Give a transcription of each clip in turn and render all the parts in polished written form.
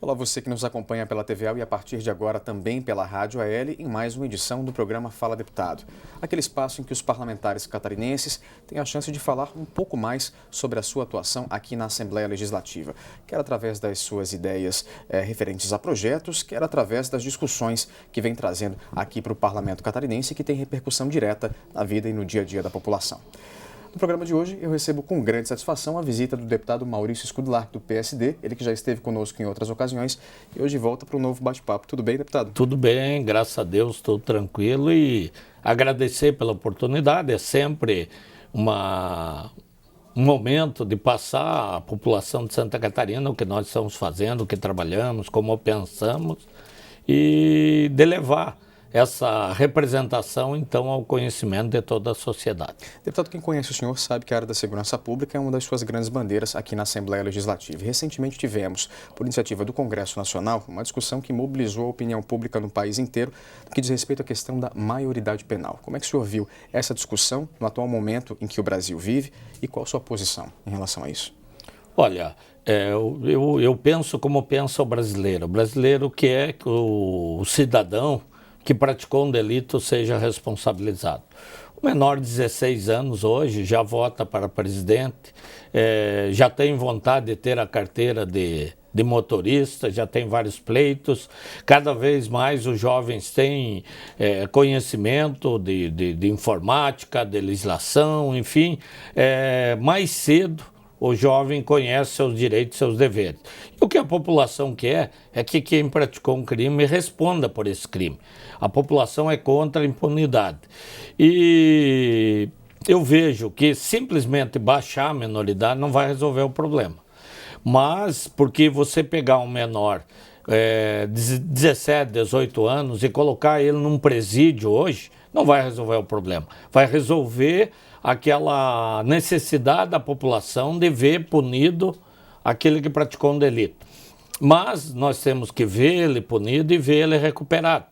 Olá, você que nos acompanha pela TVL e a partir de agora também pela Rádio AL em mais uma edição do programa Fala Deputado. Aquele espaço em que os parlamentares catarinenses têm a chance de falar um pouco mais sobre a sua atuação aqui na Assembleia Legislativa, quer através das suas ideias referentes a projetos, quer através das discussões que vem trazendo aqui para o Parlamento catarinense, que tem repercussão direta na vida e no dia a dia da população. No programa de hoje, eu recebo com grande satisfação a visita do deputado Maurício Scudlar, do PSD, ele que já esteve conosco em outras ocasiões e hoje volta para um novo bate-papo. Tudo bem, deputado? Tudo bem, graças a Deus, estou tranquilo e agradecer pela oportunidade. É sempre um momento de passar à população de Santa Catarina o que nós estamos fazendo, o que trabalhamos, como pensamos e de levar essa representação, então, ao conhecimento de toda a sociedade. Deputado, quem conhece o senhor sabe que a área da segurança pública é uma das suas grandes bandeiras aqui na Assembleia Legislativa. E recentemente tivemos, por iniciativa do Congresso Nacional, uma discussão que mobilizou a opinião pública no país inteiro, que diz respeito à questão da maioridade penal. Como é que o senhor viu essa discussão no atual momento em que o Brasil vive e qual a sua posição em relação a isso? Olha, eu penso como pensa o brasileiro. O brasileiro quer que o cidadão que praticou um delito seja responsabilizado. O menor de 16 anos hoje já vota para presidente, já tem vontade de ter a carteira de motorista, já tem vários pleitos. Cada vez mais os jovens têm conhecimento de informática, de legislação, enfim, mais cedo o jovem conhece seus direitos e seus deveres. E o que a população quer é que quem praticou um crime responda por esse crime. A população é contra a impunidade. E eu vejo que simplesmente baixar a menoridade não vai resolver o problema. Mas, porque você pegar um menor de 17, 18 anos e colocar ele num presídio hoje, não vai resolver o problema. Vai resolver aquela necessidade da população de ver punido aquele que praticou um delito. Mas nós temos que ver ele punido e ver ele recuperado.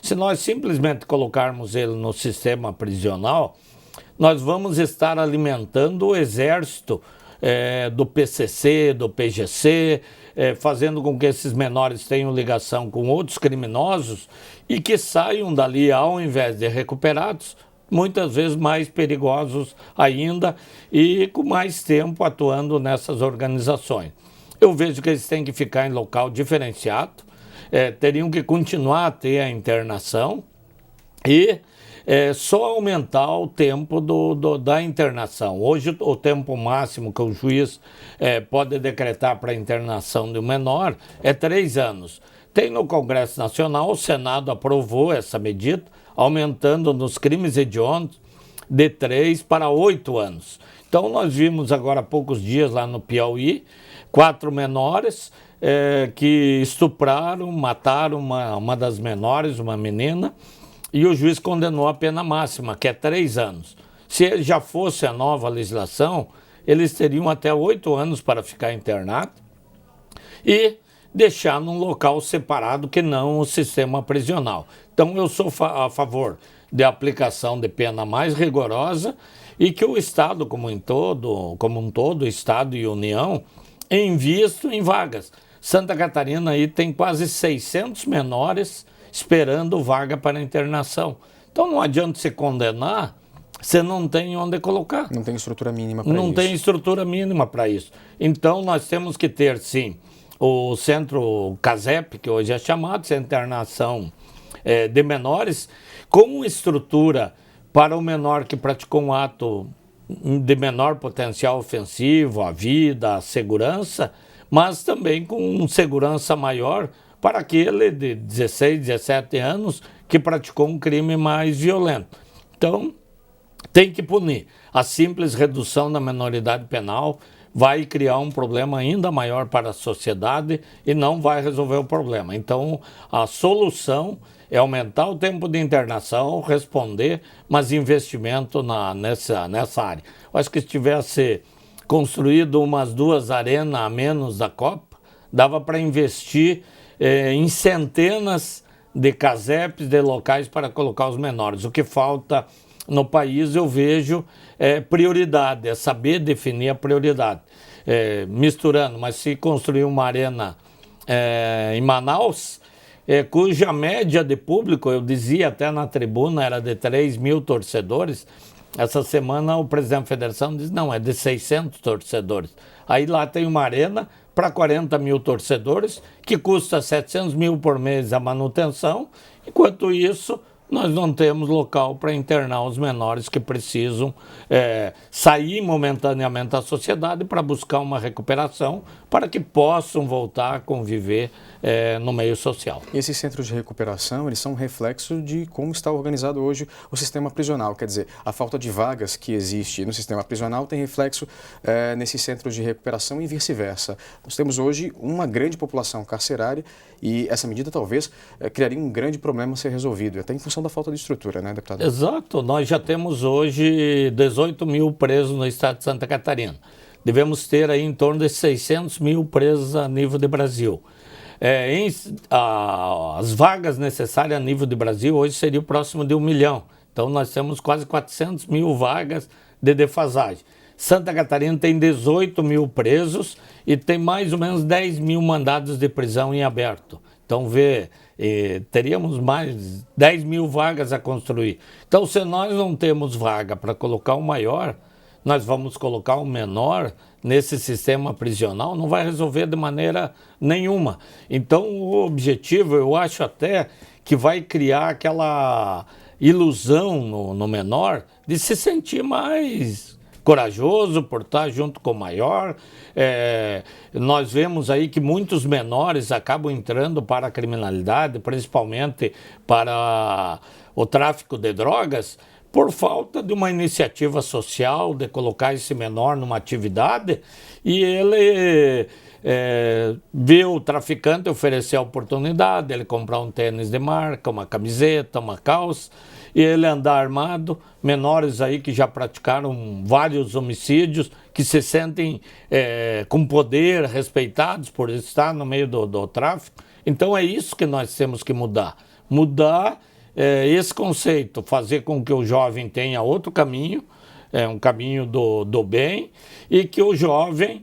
Se nós simplesmente colocarmos ele no sistema prisional, nós vamos estar alimentando o exército do PCC, do PGC, fazendo com que esses menores tenham ligação com outros criminosos e que saiam dali, ao invés de recuperados, muitas vezes mais perigosos ainda e com mais tempo atuando nessas organizações. Eu vejo que eles têm que ficar em local diferenciado, teriam que continuar a ter a internação e só aumentar o tempo da internação. Hoje o tempo máximo que o juiz pode decretar para a internação de um menor é 3 anos. Tem no Congresso Nacional, o Senado aprovou essa medida, aumentando nos crimes hediondos de 3 para 8 anos. Então nós vimos agora há poucos dias lá no Piauí, 4 menores que estupraram, mataram uma das menores, uma menina, e o juiz condenou a pena máxima, que é 3 anos. Se já fosse a nova legislação, eles teriam até 8 anos para ficar internado e deixar num local separado que não o sistema prisional. Então eu sou a favor da aplicação de pena mais rigorosa e que o Estado como um todo, Estado e União, invistam em vagas. Santa Catarina aí tem quase 600 menores esperando vaga para internação. Então não adianta se condenar, você não tem onde colocar. Não tem estrutura mínima para isso. Não tem estrutura mínima para isso. Então nós temos que ter, sim, o centro CASEP, que hoje é chamado Centro de Internação de Menores, com estrutura para o menor que praticou um ato de menor potencial ofensivo à vida, à segurança, mas também com segurança maior para aquele de 16, 17 anos que praticou um crime mais violento. Então, tem que punir. A simples redução da menoridade penal vai criar um problema ainda maior para a sociedade e não vai resolver o problema. Então, a solução é aumentar o tempo de internação, responder, mas investimento nessa área. Eu acho que se tivesse construído umas 2 arenas a menos da Copa, dava para investir em centenas de CASEPs, de locais para colocar os menores. O que falta no país, eu vejo, prioridade, é saber definir a prioridade. Misturando, mas se construir uma arena em Manaus, cuja média de público, eu dizia até na tribuna, era de 3 mil torcedores. Essa semana o presidente da federação diz, não, é de 600 torcedores. Aí lá tem uma arena para 40 mil torcedores, que custa 700 mil por mês a manutenção. Enquanto isso, nós não temos local para internar os menores que precisam sair momentaneamente da sociedade para buscar uma recuperação, para que possam voltar a conviver no meio social. E esses centros de recuperação, eles são um reflexo de como está organizado hoje o sistema prisional. Quer dizer, a falta de vagas que existe no sistema prisional tem reflexo nesses centros de recuperação e vice-versa. Nós temos hoje uma grande população carcerária e essa medida talvez criaria um grande problema a ser resolvido, até em função da falta de estrutura, né, deputado? Exato. Nós já temos hoje 18 mil presos no estado de Santa Catarina. Devemos ter aí em torno de 600 mil presos a nível de Brasil. As vagas necessárias a nível de Brasil hoje seria próximo de 1 milhão. Então nós temos quase 400 mil vagas de defasagem. Santa Catarina tem 18 mil presos e tem mais ou menos 10 mil mandados de prisão em aberto. Então teríamos mais 10 mil vagas a construir. Então se nós não temos vaga para colocar o maior, nós vamos colocar o menor nesse sistema prisional, não vai resolver de maneira nenhuma. Então o objetivo, eu acho até que vai criar aquela ilusão no menor de se sentir mais corajoso por estar junto com o maior. Nós vemos aí que muitos menores acabam entrando para a criminalidade, principalmente para o tráfico de drogas, por falta de uma iniciativa social de colocar esse menor numa atividade e ele vê o traficante oferecer a oportunidade, ele comprar um tênis de marca, uma camiseta, uma calça, e ele andar armado. Menores aí que já praticaram vários homicídios, que se sentem com poder, respeitados por estar no meio do tráfico. Então é isso que nós temos que mudar. Esse conceito, fazer com que o jovem tenha outro caminho, um caminho do bem, e que o jovem,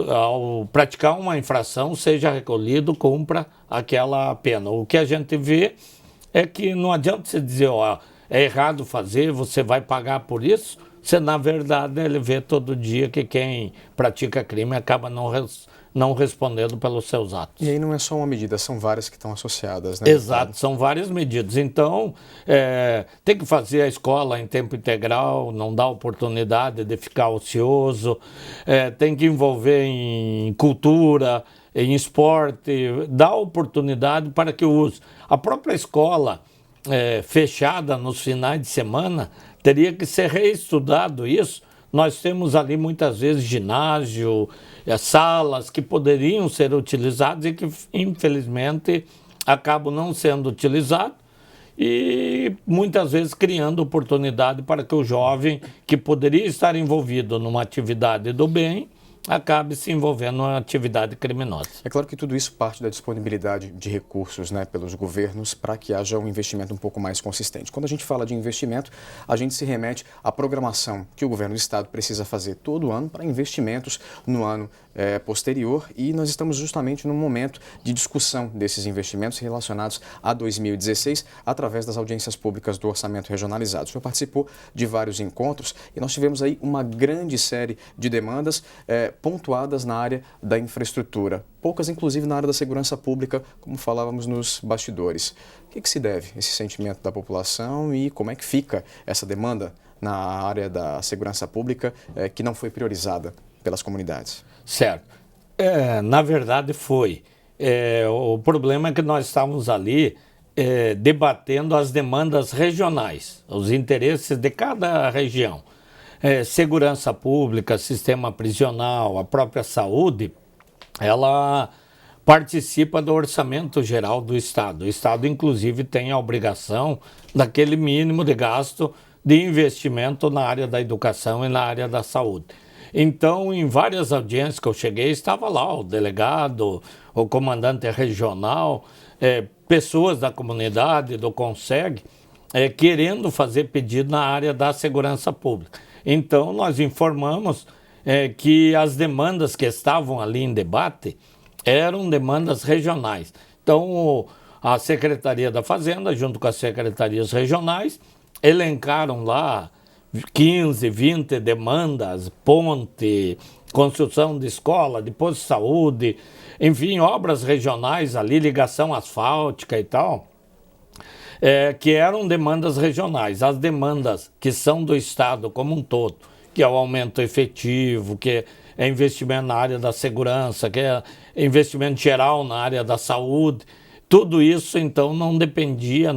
ao praticar uma infração, seja recolhido, cumpra aquela pena. O que a gente vê é que não adianta você dizer, é errado fazer, você vai pagar por isso, se na verdade ele vê todo dia que quem pratica crime acaba não respondendo pelos seus atos. E aí não é só uma medida, são várias que estão associadas, né? Exato, são várias medidas. Então, tem que fazer a escola em tempo integral, não dá oportunidade de ficar ocioso, tem que envolver em cultura, em esporte, dá oportunidade para que use. A própria escola fechada nos finais de semana, teria que ser reestudado isso. Nós temos ali muitas vezes ginásio, salas que poderiam ser utilizadas e que infelizmente acabam não sendo utilizados e muitas vezes criando oportunidade para que o jovem que poderia estar envolvido numa atividade do bem acabe se envolvendo numa atividade criminosa. É claro que tudo isso parte da disponibilidade de recursos, né, pelos governos para que haja um investimento um pouco mais consistente. Quando a gente fala de investimento, a gente se remete à programação que o governo do estado precisa fazer todo ano para investimentos no ano posterior, e nós estamos justamente num momento de discussão desses investimentos relacionados a 2016 através das audiências públicas do orçamento regionalizado. O senhor participou de vários encontros e nós tivemos aí uma grande série de demandas pontuadas na área da infraestrutura, poucas inclusive na área da segurança pública, como falávamos nos bastidores. O que se deve esse sentimento da população e como é que fica essa demanda na área da segurança pública que não foi priorizada pelas comunidades? Certo. Na verdade foi. O problema é que nós estávamos ali debatendo as demandas regionais, os interesses de cada região. Segurança pública, sistema prisional, a própria saúde, ela participa do orçamento geral do Estado. O Estado, inclusive, tem a obrigação daquele mínimo de gasto de investimento na área da educação e na área da saúde. Então, em várias audiências que eu cheguei, estava lá o delegado, o comandante regional, pessoas da comunidade, do CONSEG, querendo fazer pedido na área da segurança pública. Então, nós informamos que as demandas que estavam ali em debate eram demandas regionais. Então, a Secretaria da Fazenda, junto com as secretarias regionais, elencaram lá 15, 20 demandas, ponte, construção de escola, de posto de saúde, enfim, obras regionais ali, ligação asfáltica e tal, que eram demandas regionais. As demandas que são do Estado como um todo, que é o aumento efetivo, que é investimento na área da segurança, que é investimento geral na área da saúde, tudo isso, então, não dependia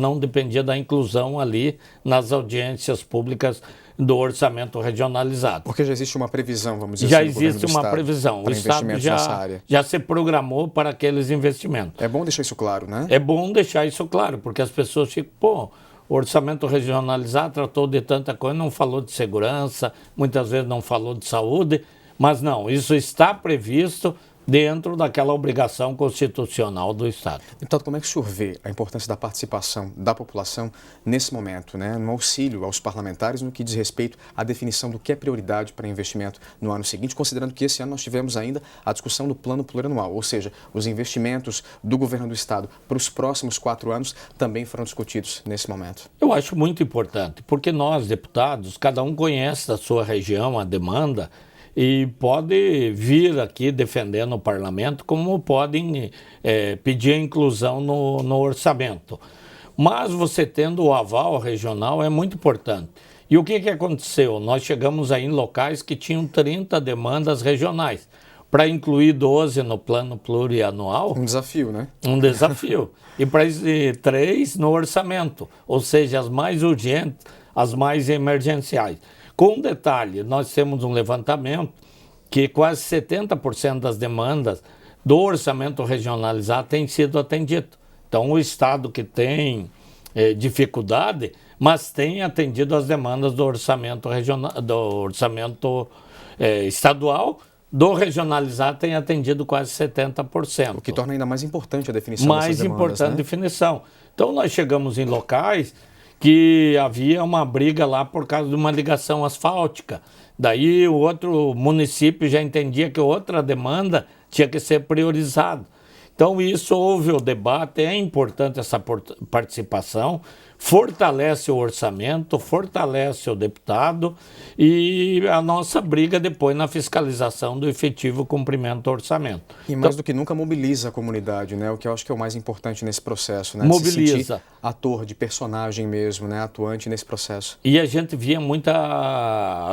da inclusão ali nas audiências públicas do orçamento regionalizado. Porque já existe uma previsão, vamos dizer já assim, do governo existe do uma Estado previsão. O para Estado investimentos nessa área. já se programou para aqueles investimentos. É bom deixar isso claro, né? É bom deixar isso claro, porque as pessoas ficam, o orçamento regionalizado tratou de tanta coisa, não falou de segurança, muitas vezes não falou de saúde, mas não, isso está previsto dentro daquela obrigação constitucional do Estado. Deputado, como é que o senhor vê a importância da participação da população nesse momento, né, no auxílio aos parlamentares no que diz respeito à definição do que é prioridade para investimento no ano seguinte, considerando que esse ano nós tivemos ainda a discussão do plano plurianual, ou seja, os investimentos do governo do Estado para os próximos 4 anos também foram discutidos nesse momento? Eu acho muito importante, porque nós, deputados, cada um conhece da sua região a demanda e pode vir aqui defender no parlamento, como podem pedir a inclusão no orçamento. Mas você tendo o aval regional é muito importante. E o que aconteceu? Nós chegamos aí em locais que tinham 30 demandas regionais, para incluir 12 no plano plurianual. Um desafio, né? Um desafio. E para 3 no orçamento, ou seja, as mais urgentes, as mais emergenciais. Com um detalhe, nós temos um levantamento que quase 70% das demandas do orçamento regionalizado têm sido atendido. Então, o Estado que tem dificuldade, mas tem atendido as demandas do orçamento regional, do orçamento estadual, do regionalizado tem atendido quase 70%. O que torna ainda mais importante a definição dessas demandas, mais importante, né? A definição. Então, nós chegamos em locais que havia uma briga lá por causa de uma ligação asfáltica. Daí o outro município já entendia que outra demanda tinha que ser priorizada. Então isso houve o debate, é importante essa participação, fortalece o orçamento, fortalece o deputado e a nossa briga depois na fiscalização do efetivo cumprimento do orçamento. E mais do que nunca mobiliza a comunidade, né? O que eu acho que é o mais importante nesse processo, né? Mobiliza. Se sentir ator, de personagem mesmo, né? Atuante nesse processo. E a gente via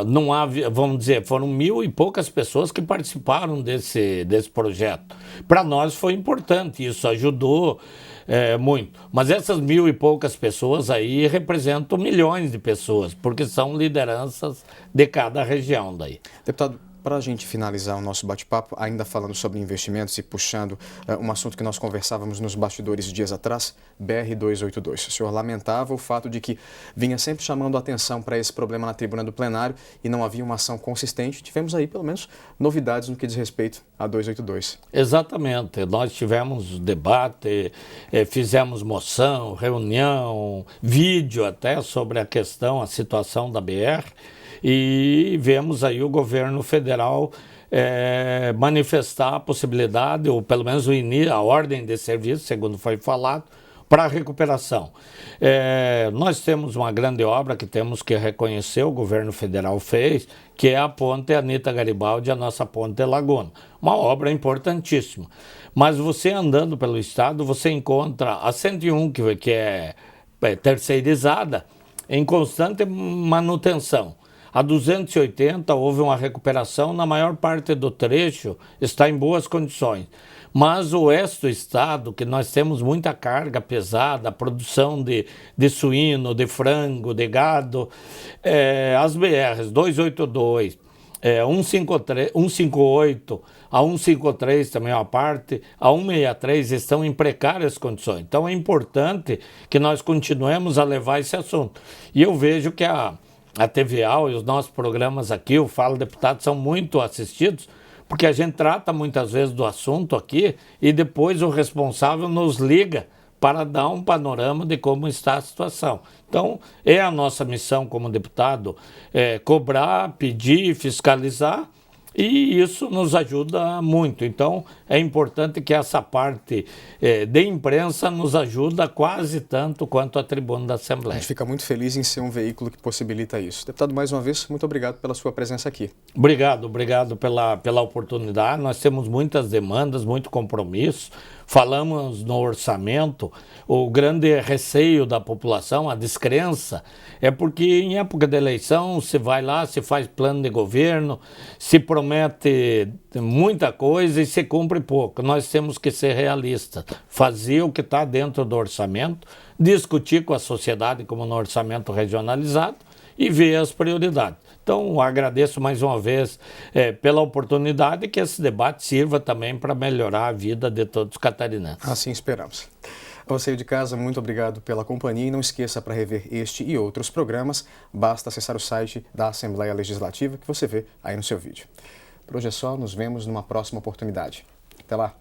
não havia, vamos dizer, foram 1000 e poucas pessoas que participaram desse projeto. Para nós foi importante, isso ajudou muito. Mas essas 1000 e poucas pessoas aí representam milhões de pessoas, porque são lideranças de cada região daí. Deputado, para a gente finalizar o nosso bate-papo, ainda falando sobre investimentos e puxando um assunto que nós conversávamos nos bastidores dias atrás, BR-282. O senhor lamentava o fato de que vinha sempre chamando a atenção para esse problema na tribuna do plenário e não havia uma ação consistente. Tivemos aí, pelo menos, novidades no que diz respeito a 282. Exatamente. Nós tivemos debate, fizemos moção, reunião, vídeo até sobre a questão, a situação da BR. E vemos aí o governo federal manifestar a possibilidade, ou pelo menos a ordem de serviço, segundo foi falado, para a recuperação. Nós temos uma grande obra que temos que reconhecer, o governo federal fez, que é a ponte Anita Garibaldi, a nossa ponte Laguna. Uma obra importantíssima. Mas você andando pelo estado, você encontra a 101, que é terceirizada, em constante manutenção. A 280 houve uma recuperação, na maior parte do trecho está em boas condições. Mas o oeste do estado, que nós temos muita carga pesada, produção de suíno, de frango, de gado, as BRs 282, 153, 158, a 153 também é uma parte, a 163 estão em precárias condições. Então é importante que nós continuemos a levar esse assunto. E eu vejo que a TVA e os nossos programas aqui, o Fala Deputado, são muito assistidos, porque a gente trata muitas vezes do assunto aqui e depois o responsável nos liga para dar um panorama de como está a situação. Então, é a nossa missão como deputado cobrar, pedir, fiscalizar E isso nos ajuda muito. Então, é importante que essa parte de imprensa nos ajuda quase tanto quanto a tribuna da Assembleia. A gente fica muito feliz em ser um veículo que possibilita isso. Deputado, mais uma vez, muito obrigado pela sua presença aqui. Obrigado pela oportunidade. Nós temos muitas demandas, muito compromisso. Falamos no orçamento, o grande receio da população, a descrença, é porque em época de eleição se vai lá, se faz plano de governo, se promete muita coisa e se cumpre pouco. Nós temos que ser realistas, fazer o que está dentro do orçamento, discutir com a sociedade como no orçamento regionalizado e ver as prioridades. Então, agradeço mais uma vez pela oportunidade e que esse debate sirva também para melhorar a vida de todos os catarinenses. Assim esperamos. A você de casa, muito obrigado pela companhia e não esqueça, para rever este e outros programas, basta acessar o site da Assembleia Legislativa que você vê aí no seu vídeo. Por hoje é só, nos vemos numa próxima oportunidade. Até lá!